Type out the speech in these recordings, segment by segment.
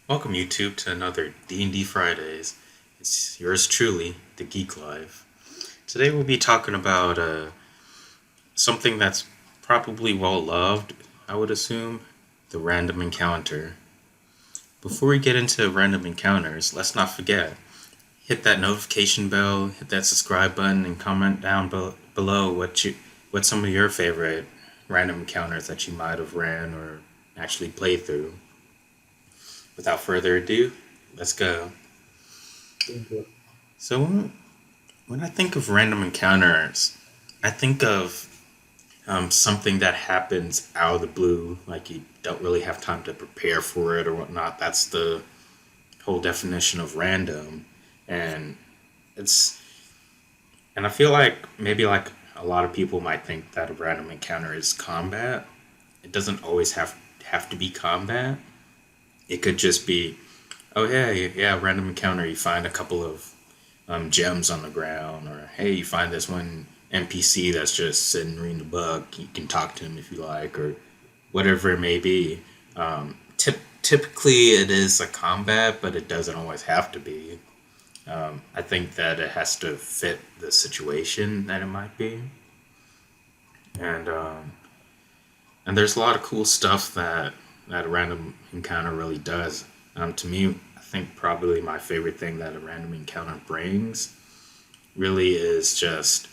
Welcome YouTube to another D&D Fridays. It's yours truly, the Geek Life. Today we'll be talking about something that's probably well loved, I would assume, the random encounter. Before we get into random encounters, let's not forget, hit that notification bell, hit that subscribe button, and comment down below what some of your favorite random encounters that you might have ran or actually played through. Without further ado, let's go. Into it. So when I think of random encounters, I think of something that happens out of the blue, like you don't really have time to prepare for it or whatnot. That's the whole definition of random, and it's and I feel like maybe like a lot of people might think that a random encounter is combat. It doesn't always have to be combat. It could just be, oh yeah, random encounter. You find a couple of gems on the ground, or hey, you find this one NPC that's just sitting reading a book. You can talk to him if you like, or whatever it may be. Typically, it is a combat, but it doesn't always have to be. I think that it has to fit the situation that it might be, and and there's a lot of cool stuff that a random encounter really does. To me, I think probably my favorite thing that a random encounter brings really is just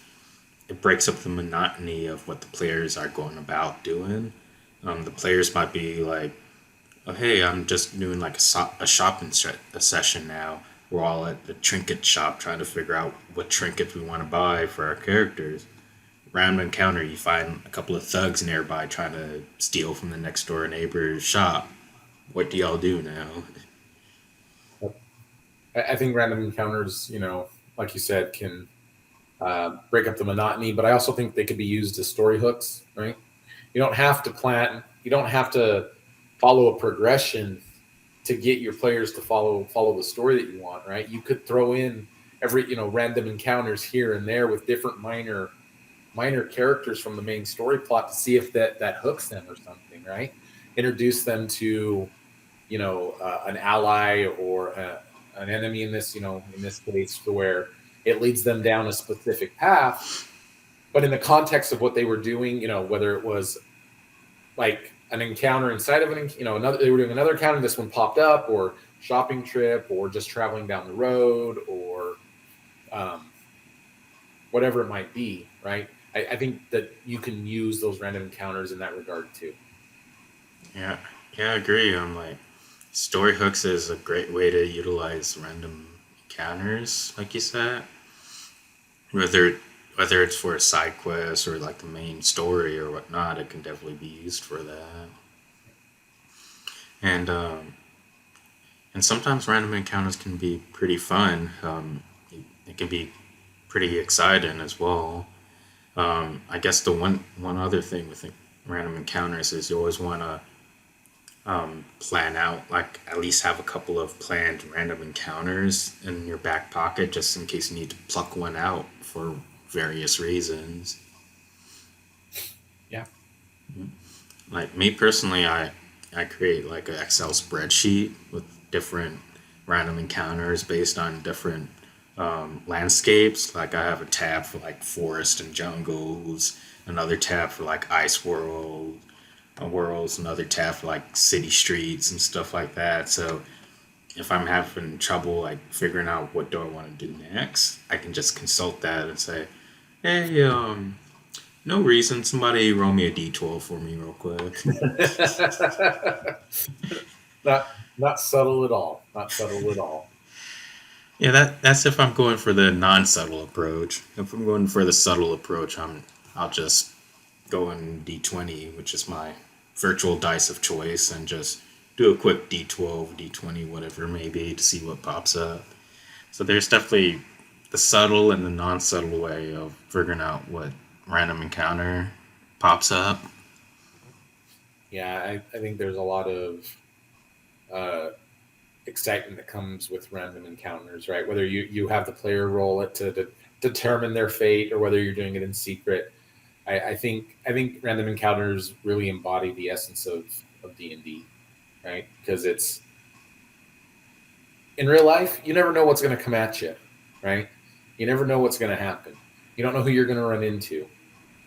it breaks up the monotony of what the players are going about doing. The players might be like, "Oh, hey, I'm just doing like a shopping a session now. We're all at the trinket shop trying to figure out what trinkets we want to buy for our characters." Random encounter, you find a couple of thugs nearby trying to steal from the next door neighbor's shop. What do y'all do now? I think random encounters, like you said, can break up the monotony, but I also think they could be used as story hooks, right? You don't have to plan, you don't have to follow a progression to get your players to follow the story that you want, right? You could throw in random encounters here and there with different minor characters from the main story plot to see if that hooks them or something, right? Introduce them to an ally or an enemy in this case, to where it leads them down a specific path. But in the context of what they were doing, whether it was like an encounter inside of another, they were doing another encounter, this one popped up, or shopping trip, or just traveling down the road, or um, whatever it might be, right? I think that you can use those random encounters in that regard too. Yeah, yeah, I agree. I'm like, story hooks is a great way to utilize random encounters, like you said. Whether whether it's for a side quest or like the main story or whatnot, it can definitely be used for that. And and sometimes random encounters can be pretty fun. It can be pretty exciting as well. I guess the one other thing with random encounters is you always want to plan out, like at least have a couple of planned random encounters in your back pocket just in case you need to pluck one out for various reasons. Yeah. Like me personally, I create like an Excel spreadsheet with different random encounters based on different landscapes. Like I have a tab for like forest and jungles, another tab for like ice worlds, another tab for like city streets and stuff like that. So if I'm having trouble like figuring out what do I want to do next, I can just consult that and say, hey, no reason, somebody roll me a d12 for me real quick. not subtle at all. Not subtle at all. Yeah, that's if I'm going for the non-subtle approach. If I'm going for the subtle approach, I'll just go in d20, which is my virtual dice of choice, and just do a quick d12, d20, whatever it may be, to see what pops up. So there's definitely the subtle and the non-subtle way of figuring out what random encounter pops up. Yeah, I think there's a lot of uh, excitement that comes with random encounters, right? Whether you have the player roll it to determine their fate, or whether you're doing it in secret. I think random encounters really embody the essence of D&D, right? Because in real life, you never know what's going to come at you, right? You never know what's going to happen. You don't know who you're going to run into.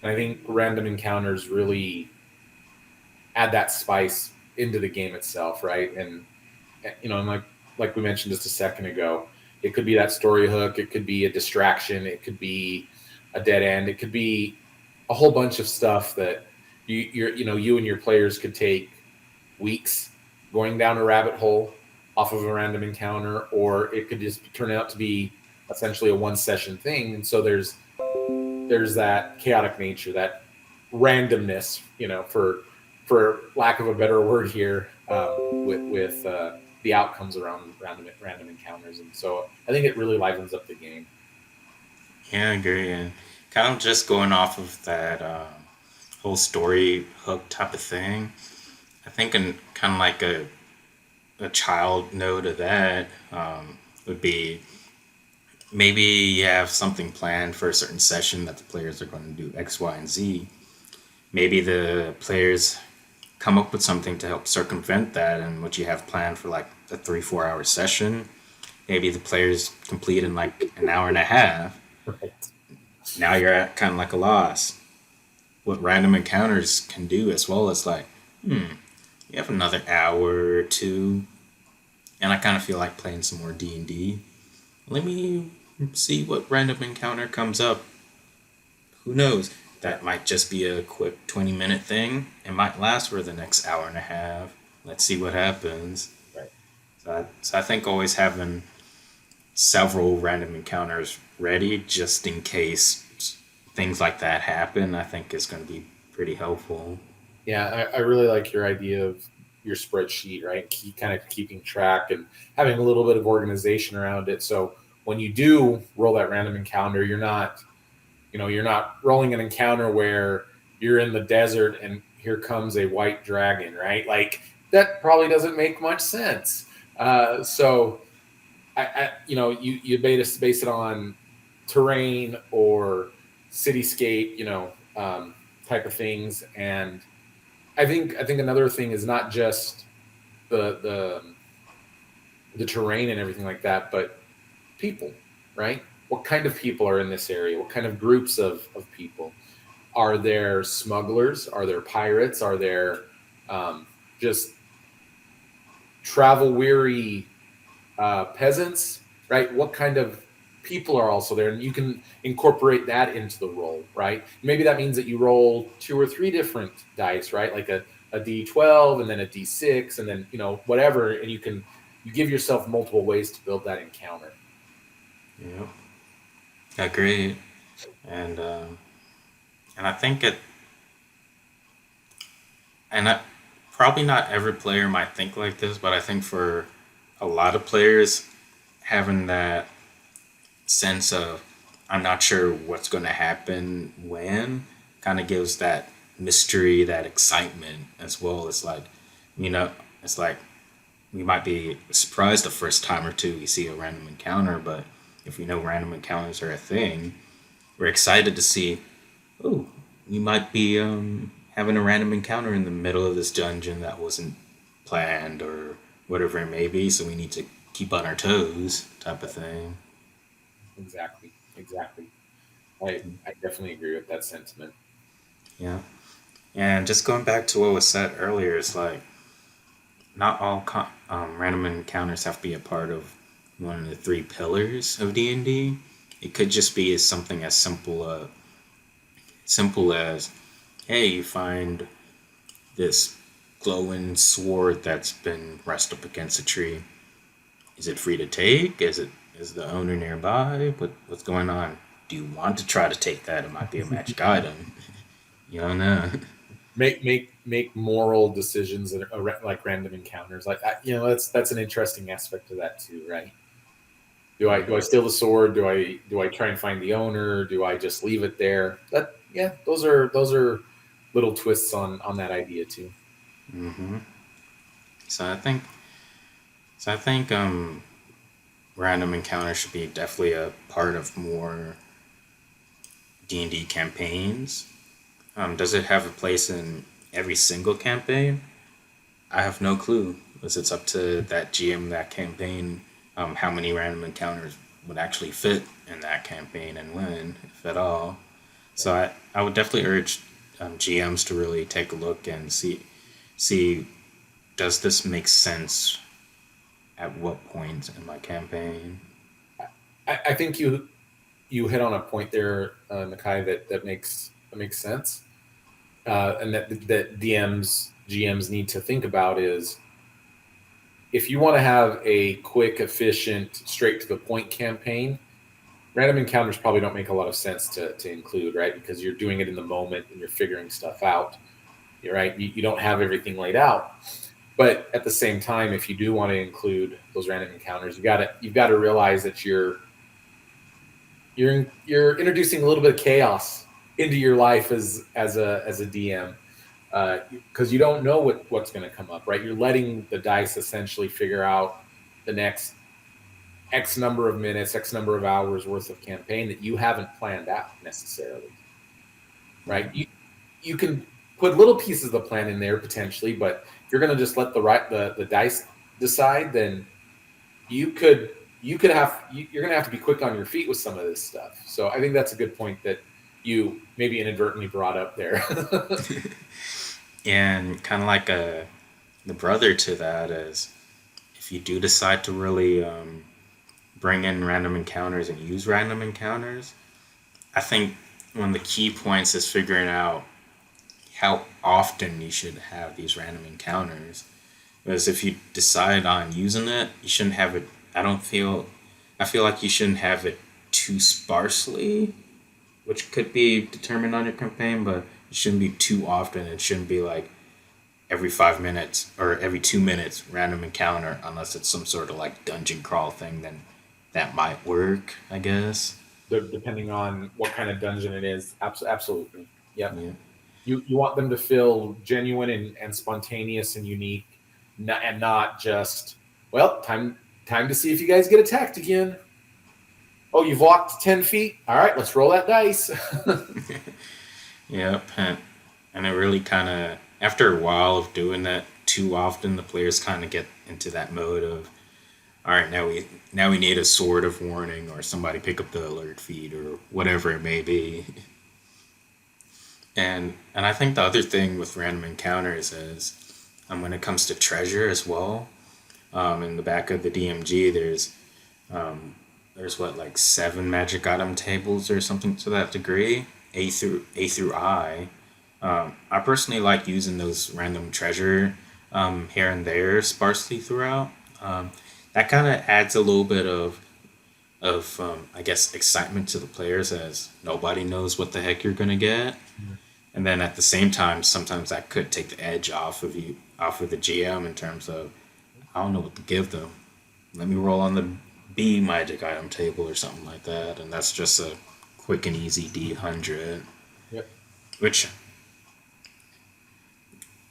And I think random encounters really add that spice into the game itself, right? And and like we mentioned just a second ago, it could be that story hook, it could be a distraction, it could be a dead end, it could be a whole bunch of stuff that you and your players could take weeks going down a rabbit hole off of a random encounter, or it could just turn out to be essentially a one session thing. And so there's that chaotic nature, that randomness, for lack of a better word here, with the outcomes around random encounters. And so I think it really livens up the game. Yeah, I agree. And kind of just going off of that whole story hook type of thing, I think in kind of like a child note of that would be maybe you have something planned for a certain session that the players are going to do X, Y, and Z. Maybe the players come up with something to help circumvent that, and what you have planned for like a 3-4 hour session, maybe the players complete in like an hour and a half. Right. Now you're at kind of like a loss. What random encounters can do as well as like, you have another hour or two, and I kind of feel like playing some more D&D. Let me see what random encounter comes up. Who knows? That might just be a quick 20-minute thing. It might last for the next hour and a half. Let's see what happens. Right. So I think always having several random encounters ready just in case things like that happen, I think is going to be pretty helpful. Yeah, I really like your idea of your spreadsheet, right? Kind of keeping track and having a little bit of organization around it. So when you do roll that random encounter, you're not rolling an encounter where you're in the desert and here comes a white dragon, right? Like that probably doesn't make much sense. So you base it on terrain or cityscape, type of things. And I think another thing is not just the the terrain and everything like that, but people, right? What kind of people are in this area? What kind of groups of people? Are there smugglers? Are there pirates? Are there just travel weary peasants? Right? What kind of people are also there? And you can incorporate that into the roll, right? Maybe that means that you roll 2 or 3 different dice, right? Like a D12 and then a D6 and then whatever, and you give yourself multiple ways to build that encounter. Yeah, agreed. And and I think it, and I, probably not every player might think like this, but I think for a lot of players, having that sense of I'm not sure what's going to happen when kind of gives that mystery, that excitement as well. It's like, it's like we might be surprised the first time or two we see a random encounter, but if we know random encounters are a thing, we're excited to see, oh, we might be having a random encounter in the middle of this dungeon that wasn't planned or whatever it may be, so we need to keep on our toes type of thing. Exactly. I definitely agree with that sentiment. Yeah. And just going back to what was said earlier, it's like not all random encounters have to be a part of one of the 3 pillars of D&D. It could just be something as simple as, hey, you find this glowing sword that's been pressed up against a tree. Is it free to take? Is the owner nearby? What's going on? Do you want to try to take that? It might be a magic item. You don't know. Make moral decisions that are like random encounters. Like that's an interesting aspect of that too, right? Do I steal the sword? Do I try and find the owner? Do I just leave it there? Those are little twists on that idea too. hmm So I think random encounters should be definitely a part of more D&D campaigns. Does it have a place in every single campaign? I have no clue, because it's up to that GM, that campaign, how many random encounters would actually fit in that campaign and when, if at all. So I would definitely urge GMs to really take a look and see does this make sense at what point in my campaign. I think you hit on a point there, Nakai, that makes sense, and that GMs need to think about is if you want to have a quick, efficient, straight to the point campaign, random encounters probably don't make a lot of sense to include, right? Because you're doing it in the moment and you're figuring stuff out, right? You don't have everything laid out. But at the same time, if you do want to include those random encounters, you've got to realize that you're introducing a little bit of chaos into your life as a DM, because you don't know what's going to come up, right? You're letting the dice essentially figure out the next X number of minutes, X number of hours worth of campaign that you haven't planned out necessarily, right? You can put little pieces of the plan in there potentially, but if you're going to just let the dice decide, then you're going to have to be quick on your feet with some of this stuff. So I think that's a good point that you maybe inadvertently brought up there. And kind of like the brother to that is if you do decide to really bring in random encounters and use random encounters, I think one of the key points is figuring out how often you should have these random encounters. Because if you decide on using it, you shouldn't have it. I feel like you shouldn't have it too sparsely, which could be determined on your campaign, but it shouldn't be too often. It shouldn't be like every 5 minutes or every 2 minutes random encounter, unless it's some sort of like dungeon crawl thing. Then that might work, I guess. Depending on what kind of dungeon it is. Absolutely. Yep. Yeah. You want them to feel genuine and spontaneous and unique, and not just, well, time to see if you guys get attacked again. Oh, you've walked 10 feet. All right, let's roll that dice. Yep, and it really kind of after a while of doing that too often, the players kind of get into that mode of, all right, now we need a sword of warning or somebody pick up the alert feed or whatever it may be. And I think the other thing with random encounters is when it comes to treasure as well. In the back of the DMG, there's what like 7 magic item tables or something to that degree, A through I. I personally like using those random treasure here and there sparsely throughout. That kind of adds a little bit of I guess excitement to the players as nobody knows what the heck you're gonna get. And then at the same time, sometimes that could take the edge off of the GM in terms of I don't know what to give them. Let me roll on the B magic item table or something like that, and that's just a quick and easy D100. Yep. Which,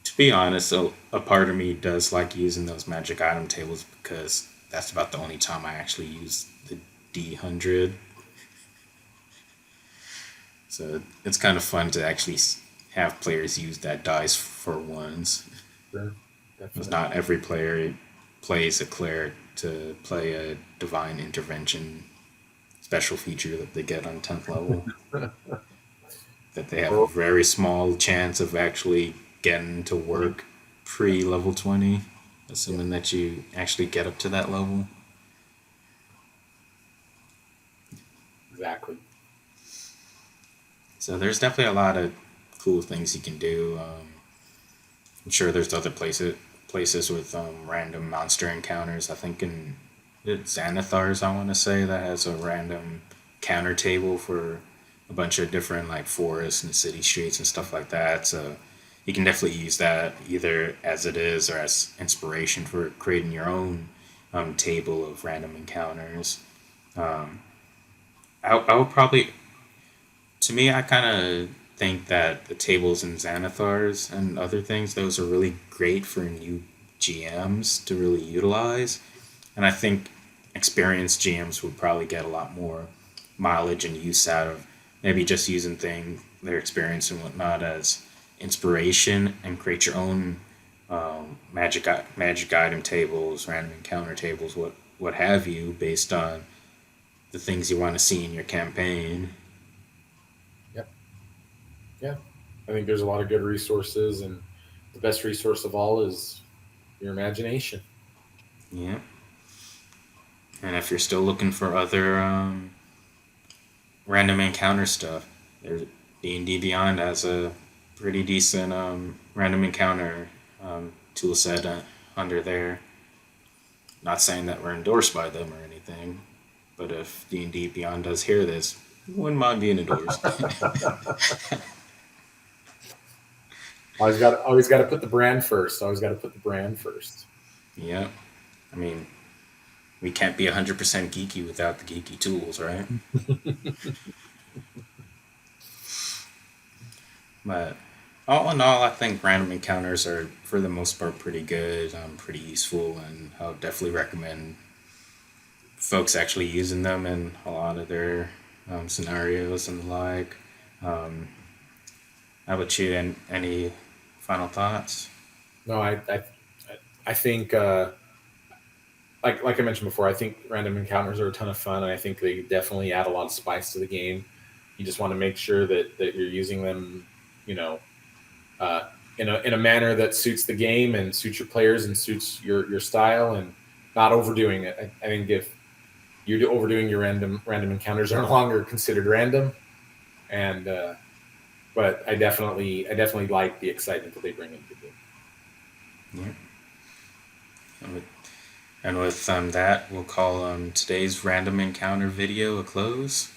to be honest, a part of me does like using those magic item tables because that's about the only time I actually use the D100. So it's kind of fun to actually have players use that dice for once. Sure. Because Definitely. not every player plays a cleric to play a divine intervention special feature that they get on 10th level. That they have a very small chance of actually getting to work pre level 20, assuming that you actually get up to that level. Exactly. So there's definitely a lot of cool things you can do. I'm sure there's other places with random monster encounters. I think in Xanathar's, I want to say, that has a random counter table for a bunch of different like forests and city streets and stuff like that. So you can definitely use that either as it is or as inspiration for creating your own table of random encounters. Um, I would probably, to me, I kind of think that the tables in Xanathar's and other things, those are really great for new GMs to really utilize. And I think experienced GMs would probably get a lot more mileage and use out of maybe just using their experience and whatnot as inspiration and create your own magic item tables, random encounter tables, what have you, based on the things you want to see in your campaign. Yep. Yeah. I think there's a lot of good resources, and the best resource of all is your imagination. Yeah. And if you're still looking for other random encounter stuff, there's D&D Beyond has a pretty decent random encounter tool set under there. Not saying that we're endorsed by them or anything, but if D&D Beyond does hear this, wouldn't mind being endorsed. Always got to put the brand first. Always got to put the brand first. Yeah. I mean, we can't be 100% geeky without the geeky tools, right? But all in all, I think random encounters are, for the most part, pretty good, pretty useful, and I would definitely recommend folks actually using them in a lot of their scenarios and the like. Um, how about you? And any final thoughts? No, I think like I mentioned before, I think random encounters are a ton of fun, and I think they definitely add a lot of spice to the game. You just want to make sure that you're using them, you know, in a manner that suits the game and suits your players and suits your style, and not overdoing it. I think if you're overdoing your random encounters are no longer considered random, and but I definitely like the excitement that they bring into the game. Yeah. And with that, we'll call today's random encounter video a close.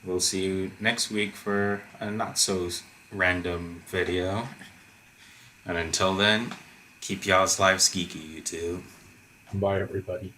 We'll see you next week for a not so random video. And until then, keep y'all's lives geeky, you two. Bye, everybody.